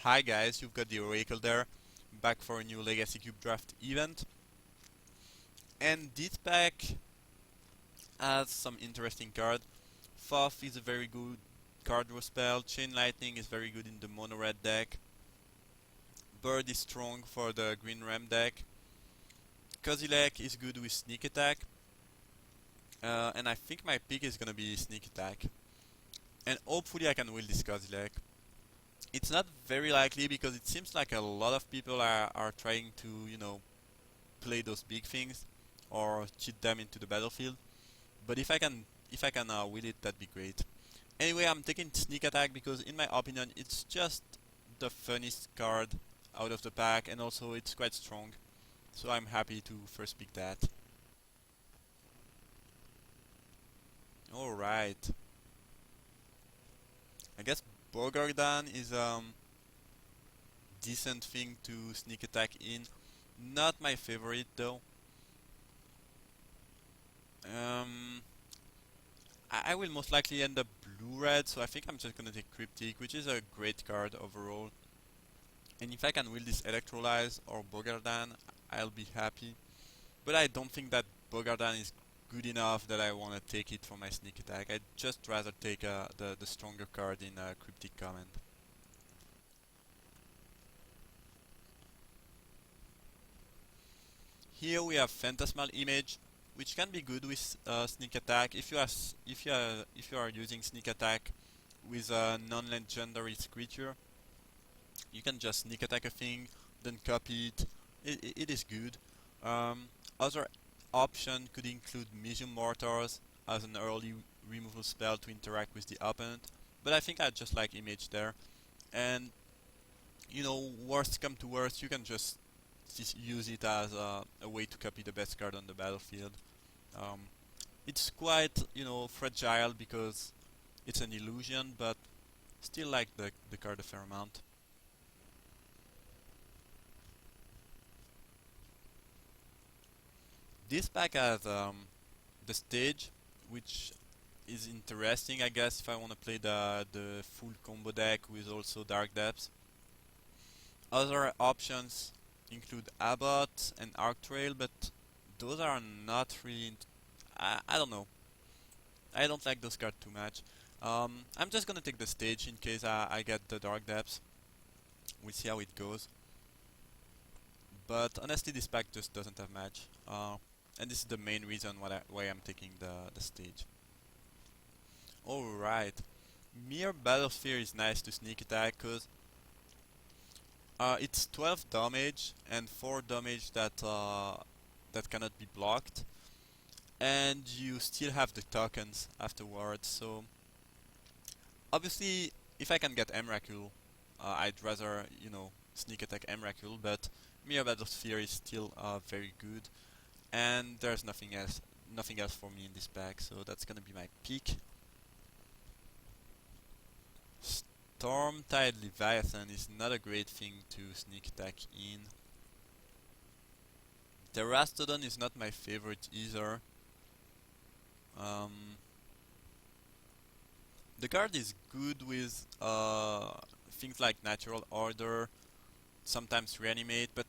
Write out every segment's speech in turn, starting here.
Hi guys, you've got the Oracle there, back for a new Legacy Cube Draft event. And this pack has some interesting cards. Foth is a very good card draw spell, Chain Lightning is very good in the mono red deck, Bird is strong for the green ram deck, Kozilek is good with sneak attack, and I think my pick is gonna be sneak attack. And hopefully I can win this Kozilek. It's not very likely because it seems like a lot of people are trying to, play those big things or cheat them into the battlefield. But if I can win it, that'd be great. Anyway, I'm taking sneak attack because in my opinion it's just the funniest card out of the pack, and also it's quite strong. So I'm happy to first pick that. Alright. I guess Bogardan is decent thing to sneak attack in. Not my favorite though. Um, I will most likely end up blue-red, so I think I'm just gonna take Cryptic, which is a great card overall. And if I can will this Electrolyze or Bogardan, I'll be happy. But I don't think that Bogardan is good enough that I wanna take it for my sneak attack. I'd just rather take the stronger card in Cryptic Command. Here we have Phantasmal Image, which can be good with sneak attack if you are using sneak attack with a non-legendary creature. You can just sneak attack a thing, then copy it. It is good. Other option could include Medium Mortars as an early removal spell to interact with the opponent, but I think I just like Image there. And worst come to worst, you can just use it as a way to copy the best card on the battlefield. Um, it's quite, fragile because it's an illusion, but still like the card a fair amount. This pack has the stage, which is interesting, I guess, if I want to play the full combo deck with also Dark Depths. Other options include Abbot and Arc Trail, but those are not really. I don't know. I don't like those cards too much. I'm just gonna take the stage in case I get the Dark Depths. We'll see how it goes. But honestly, this pack just doesn't have match. And this is the main reason why I'm taking the stage. Alright. Mere Battlesphere is nice to sneak attack because it's 12 damage and 4 damage that cannot be blocked, and you still have the tokens afterwards. So obviously, if I can get Emrakul, I'd rather sneak attack Emrakul, but Mere Battlesphere is still very good, and there's nothing else for me in this pack, so that's gonna be my pick. Stormtide Leviathan is not a great thing to sneak attack in. Terastodon is not my favorite either. The card is good with things like Natural Order, sometimes Reanimate, but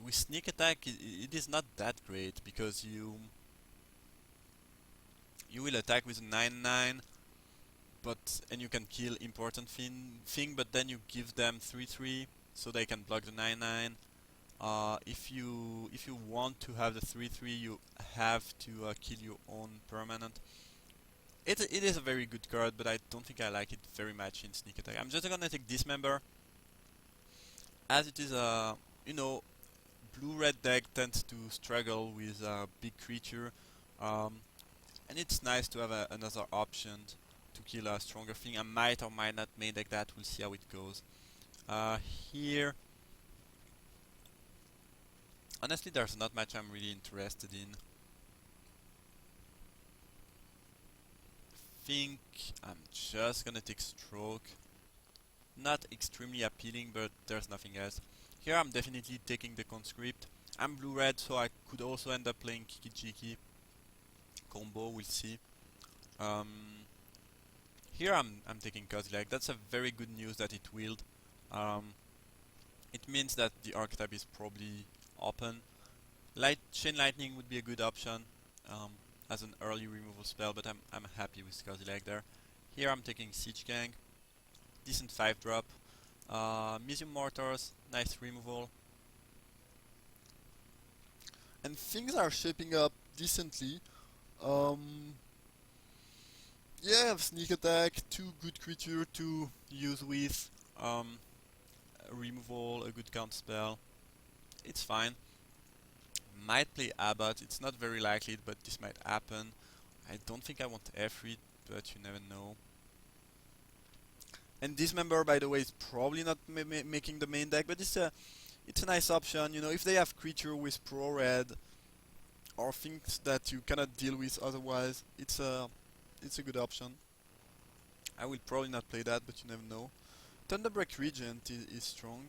with Sneak Attack it is not that great because you will attack with a 9/9, and you can kill important thing, but then you give them 3/3 so they can block the 9/9. If you want to have the 3/3, you have to kill your own permanent. It is a very good card, but I don't think I like it very much in sneak attack. I'm just gonna take Dismember, as it is a blue-red deck tends to struggle with a big creature, um, and it's nice to have another option to kill a stronger thing. I might or might not main deck that. We'll see how it goes. Here, honestly, there's not much I'm really interested in. Think I'm just gonna take Stroke. Not extremely appealing, but there's nothing else. Here I'm definitely taking the Conscript. I'm blue-red, so I could also end up playing Kiki-Jiki combo, we'll see. Um, Here I'm taking Kozilek. That's a very good news that it willed. It means that the archetype is probably open. Chain Lightning would be a good option um, as an early removal spell, but I'm happy with Kozilek there. Here I'm taking Siege Gang, decent 5-drop, Museum Mortars, nice removal, and things are shaping up decently. Um, yeah, I have Sneak Attack, 2 good creature to use with, removal, a good count spell. It's fine. Might play Abbot, it's not very likely, but this might happen. I don't think I want Efreet, but you never know. And this member, by the way, is probably not making the main deck, but it's a nice option. You know, if they have creature with pro red or things that you cannot deal with otherwise, it's a good option. I will probably not play that, but you never know. Thunderbreak Regent is strong.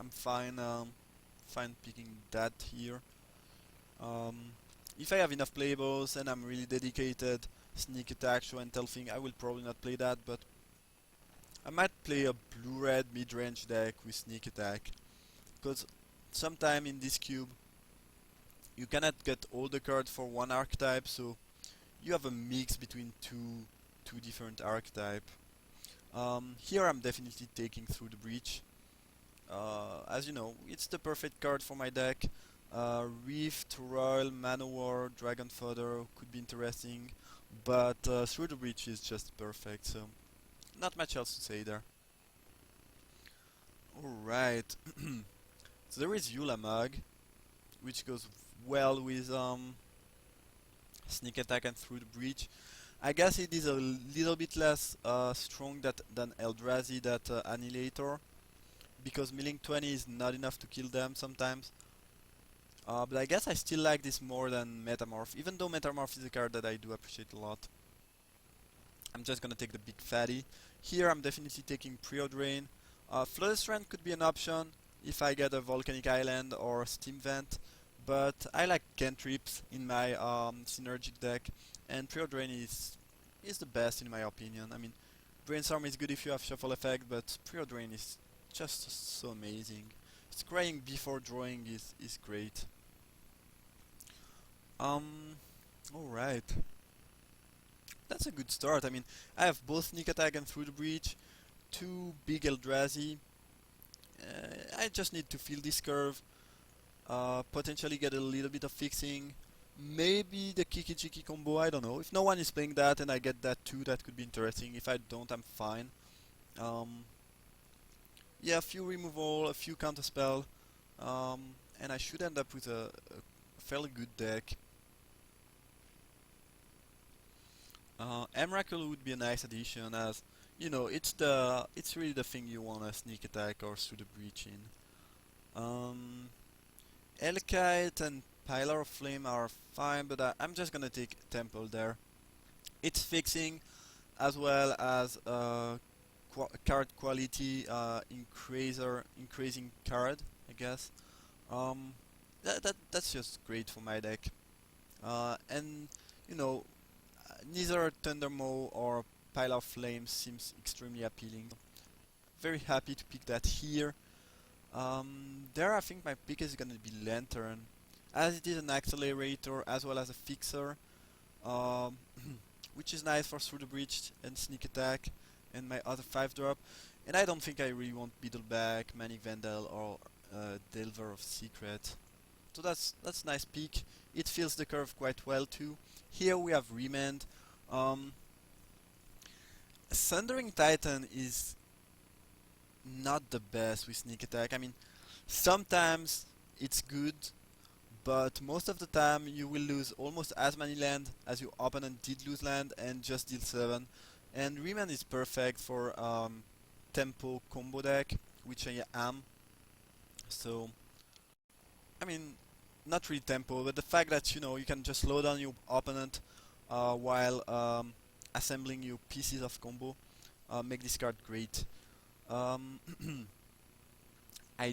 I'm fine picking that here. Um, if I have enough playables and I'm really dedicated, Sneak Attack, Show and Tell thing, I will probably not play that, but I might play a blue-red mid-range deck with Sneak Attack, because sometime in this cube you cannot get all the cards for one archetype, so you have a mix between two different archetypes. Here I'm definitely taking Through the Breach. As you know, it's the perfect card for my deck. Rift, Royal, Manowar, Dragon Fodder could be interesting, but Through the Breach is just perfect, so not much else to say there. Alright, so there is Eula Mug, which goes well with Sneak Attack and Through the Breach. I guess it is a little bit less strong than Eldrazi, that Annihilator, because milling 20 is not enough to kill them sometimes. But I guess I still like this more than Metamorph, even though Metamorph is a card that I do appreciate a lot. I'm just gonna take the big fatty. Here I'm definitely taking Preordain. Flooded Strand could be an option if I get a Volcanic Island or Steam Vent, but I like cantrips in my synergic deck, and Preordain is the best in my opinion. I mean, Brainstorm is good if you have Shuffle Effect, but Preordain is just so amazing. Scrying before drawing is great. Alright. That's a good start. I mean, I have both Sneak Attack and Through the Breach, 2 big Eldrazi. I just need to feel this curve, potentially get a little bit of fixing. Maybe the Kiki Chiki combo, I don't know. If no one is playing that and I get that too, that could be interesting. If I don't, I'm fine. Yeah, a few removal, a few counterspell, and I should end up with a fairly good deck. Emrakul would be a nice addition, as you know, it's really the thing you want to Sneak Attack or Through the Breach in. Elkite and Pilar of Flame are fine, but I'm just gonna take Temple there. It's fixing, as well as card quality increasing card, I guess. That's just great for my deck. And you know, neither Thundermaw or Pile of Flames seems extremely appealing. Very happy to pick that here. There I think my pick is gonna be Lantern, as it is an accelerator as well as a fixer, um, which is nice for Through the Breach and Sneak Attack and my other 5-drop. And I don't think I really want Beetleback, Manic Vandal or Delver of Secret. So that's nice pick. It fills the curve quite well too. Here we have Remand. Thundering Titan is not the best with Sneak Attack. I mean, sometimes it's good, but most of the time you will lose almost as many land as your opponent did lose land and just deal 7. And Remand is perfect for tempo combo deck, which I am. So, I mean, not really tempo, but the fact that you know you can just slow down your opponent while assembling your pieces of combo make this card great. I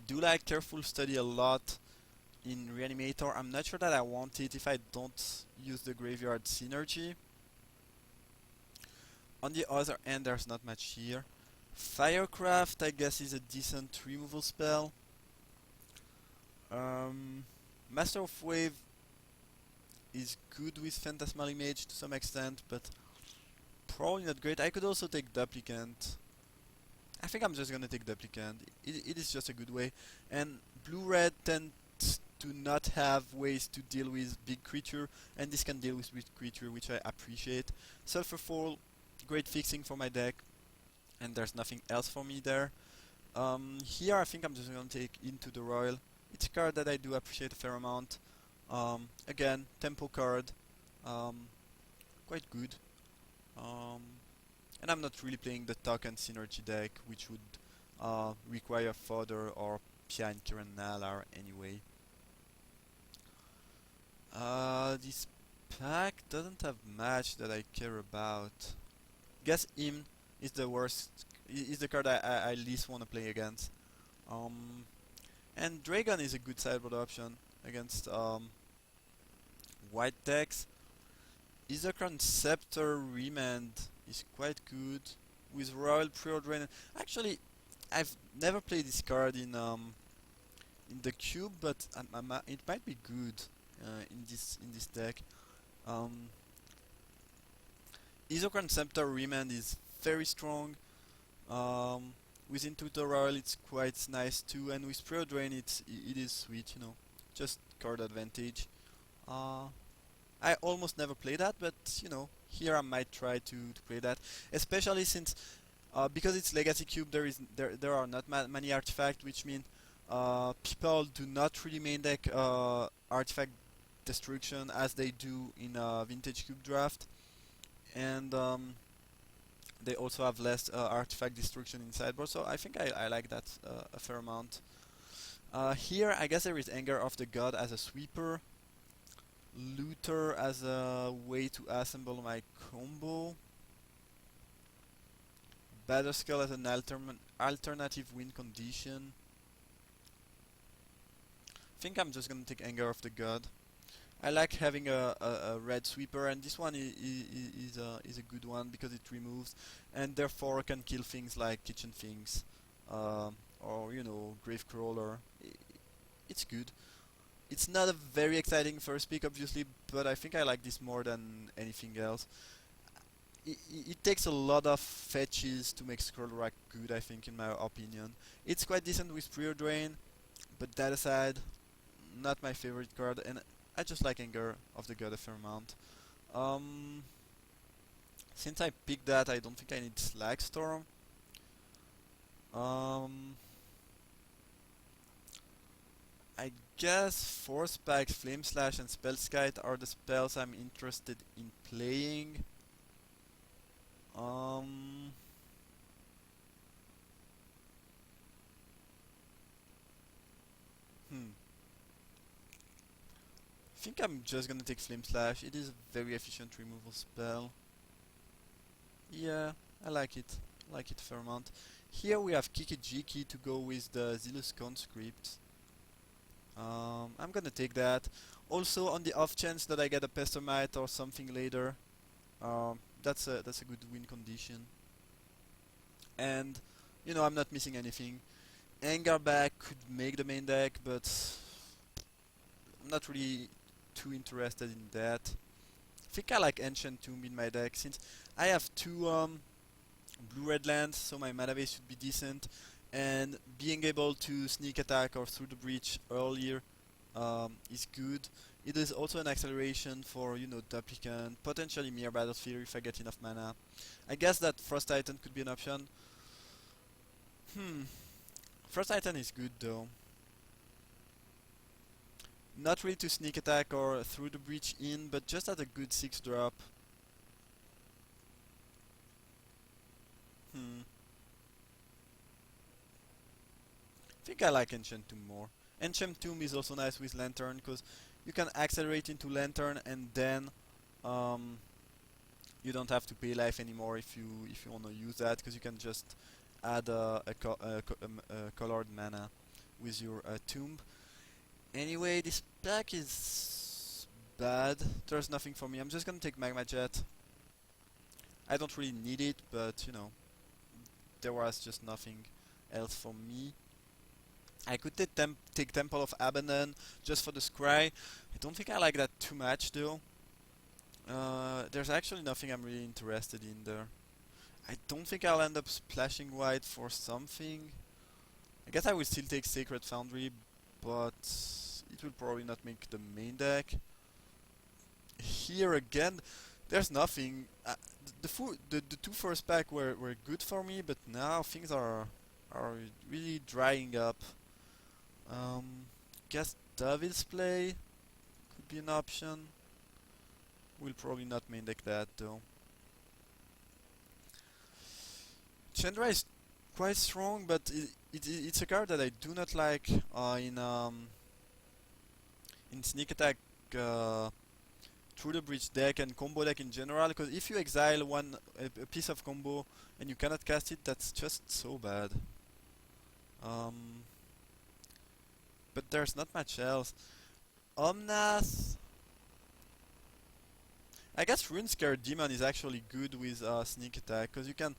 do like Careful Study a lot in Reanimator. I'm not sure that I want it if I don't use the Graveyard Synergy. On the other hand, there's not much here. Firecraft, I guess, is a decent removal spell. Um, Master of Wave is good with Phantasmal Image to some extent, but probably not great. I could also take Duplicant. I think I'm just gonna take Duplicant. It is just a good way. And blue-red tends to not have ways to deal with big creature, and this can deal with big creature, which I appreciate. Sulfur Fall, great fixing for my deck, and there's nothing else for me there. Here I think I'm just gonna take Into the Royal. It's a card that I do appreciate a fair amount. Again, tempo card, um, quite good. Um, and I'm not really playing the token synergy deck, which would require fodder or Pia and Kiran Nalar anyway. This pack doesn't have much that I care about. Guess Hymn is the worst, is the card I least want to play against. And Dragon is a good sideboard option against white decks. Isochron Scepter Remand is quite good with Royal Preordain. Actually, I've never played this card in the cube, but it might be good in this deck. Um, Isochron Scepter Remand is very strong. With Into the Royal, it's quite nice too, and with Preordain, it is sweet, you know, just card advantage. Uh, I almost never play that, but you know, here I might try to play that, especially since because it's Legacy Cube, there are not many artifacts, which mean people do not really main deck artifact destruction as they do in Vintage Cube Draft, and they also have less artifact destruction in sideboard. So I think I like that a fair amount. Here, I guess there is Anger of the God as a sweeper. Looter as a way to assemble my combo. Batterskull as an alternative win condition. I think I'm just gonna take Anger of the God. I like having a red sweeper, and this one is a good one because it removes, and therefore can kill things like Kitchen Things, or you know, Gravecrawler. It's good. It's not a very exciting first pick, obviously, but I think I like this more than anything else. It takes a lot of fetches to make Scroll Rack good, I think, in my opinion. It's quite decent with Preordain, but that aside, not my favorite card, and I just like Anger of the God a fair amount. Um, since I picked that, I don't think I need Slagstorm. Um, I guess Force Spike, Flame Slash, and Spellskite are the spells I'm interested in playing. Um, hmm. I think I'm just gonna take Flame Slash. It is a very efficient removal spell. Yeah, I like it. I like it a fair amount. Here we have Kikijiki to go with the Zilus Conscript. I'm gonna take that. Also, on the off chance that I get a Pestermite or something later, that's a good win condition. And you know, I'm not missing anything. Anger back could make the main deck, but I'm not really too interested in that. I think I like Ancient Tomb in my deck since I have two blue-red lands, so my mana base should be decent. And being able to sneak attack or through the breach earlier is good. It is also an acceleration for, you know, Duplicant, potentially Mere Battlefield if I get enough mana. I guess that Frost Titan could be an option. Frost Titan is good though. Not really to sneak attack or through the breach in, but just at a good 6 drop. I think I like Ancient Tomb more. Ancient Tomb is also nice with Lantern because you can accelerate into Lantern and then um, you don't have to pay life anymore if you want to use that because you can just add a colored mana with your tomb. Anyway, this pack is bad. There's nothing for me. I'm just gonna take Magma Jet. I don't really need it, but you know, there was just nothing else for me. I could take Temple of Abaddon just for the scry. I don't think I like that too much though. There's actually nothing I'm really interested in there. I don't think I'll end up splashing white for something. I guess I will still take Sacred Foundry, but it will probably not make the main deck. Here again, there's nothing. The two first pack were good for me, but now things are really drying up. Guess Devil's Play could be an option. We'll probably not main deck that though. Chandra is quite strong, but it's a card that I do not like in sneak attack through the breach deck and combo deck in general. Because if you exile a piece of combo and you cannot cast it, that's just so bad. But there's not much else. Omnath. I guess Runescare Demon is actually good with sneak attack because you can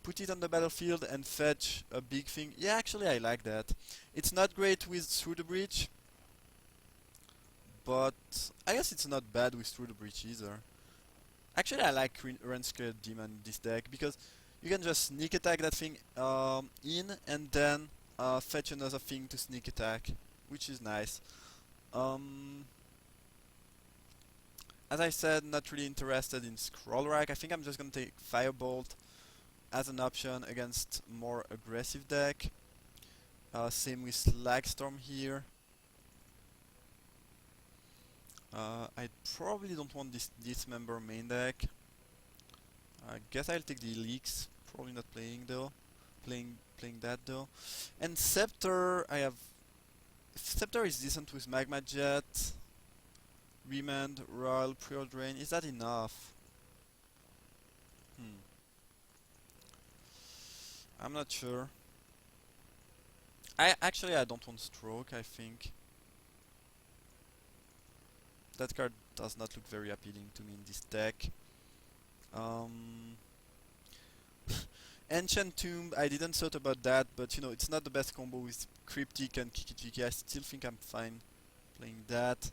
put it on the battlefield and fetch a big thing. Yeah, actually I like that. It's not great with Through the Breach, but I guess it's not bad with Through the Breach either. Actually I like Runescare Demon in this deck because you can just sneak attack that thing in and then fetch another thing to sneak attack, which is nice. As I said, not really interested in Scroll Rack. I think I'm just gonna take Firebolt as an option against more aggressive deck. Same with Slagstorm here. I probably don't want this Dismember main deck. I guess I'll take the Leaks. Probably not playing though. Playing that though. And Scepter, Scepter is decent with Magma Jet. Remand, Royal, Preordain. Is that enough? I'm not sure. I don't want Stroke, I think. That card does not look very appealing to me in this deck. Ancient Tomb, I didn't thought about that, but you know, it's not the best combo with Cryptic and Kiki-Jiki. I still think I'm fine playing that.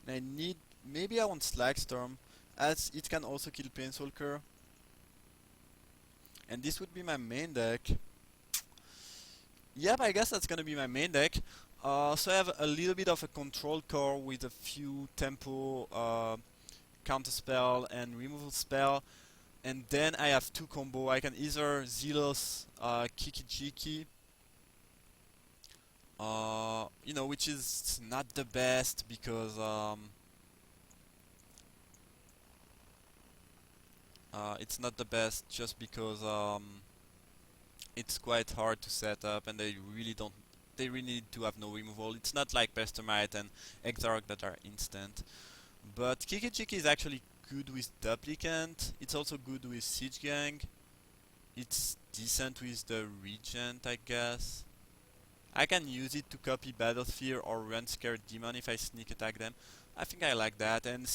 And maybe I want Slagstorm, as it can also kill Planeswalker. And this would be my main deck. Yep, I guess that's gonna be my main deck. So I have a little bit of a control core with a few tempo, counterspell and removal spell. And then I have two combo. I can either Zealous Kiki-Jiki, you know, which is not the best because it's not the best just because it's quite hard to set up and they really need to have no removal. It's not like Pestermite and Exarch that are instant. But Kiki-Jiki is actually good with Duplicant. It's also good with Siege Gang. It's decent with the Regent, I guess. I can use it to copy Battlesphere or Runescare Demon if I sneak attack them. I think I like that, and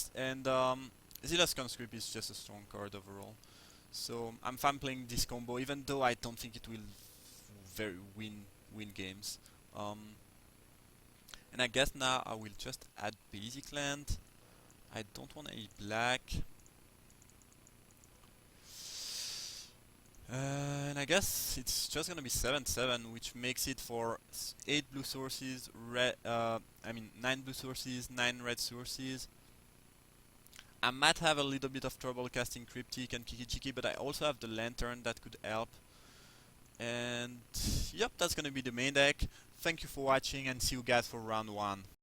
Zealous Conscript is just a strong card overall. So I'm fine playing this combo, even though I don't think it will win games. And I guess now I will just add basic land. I don't want any black. And I guess it's just gonna be 7/7, which makes it for 8 blue sources, 9 blue sources, 9 red sources. I might have a little bit of trouble casting Cryptic and Kiki-Jiki, but I also have the Lantern that could help. And yep, that's gonna be the main deck. Thank you for watching and see you guys for round 1.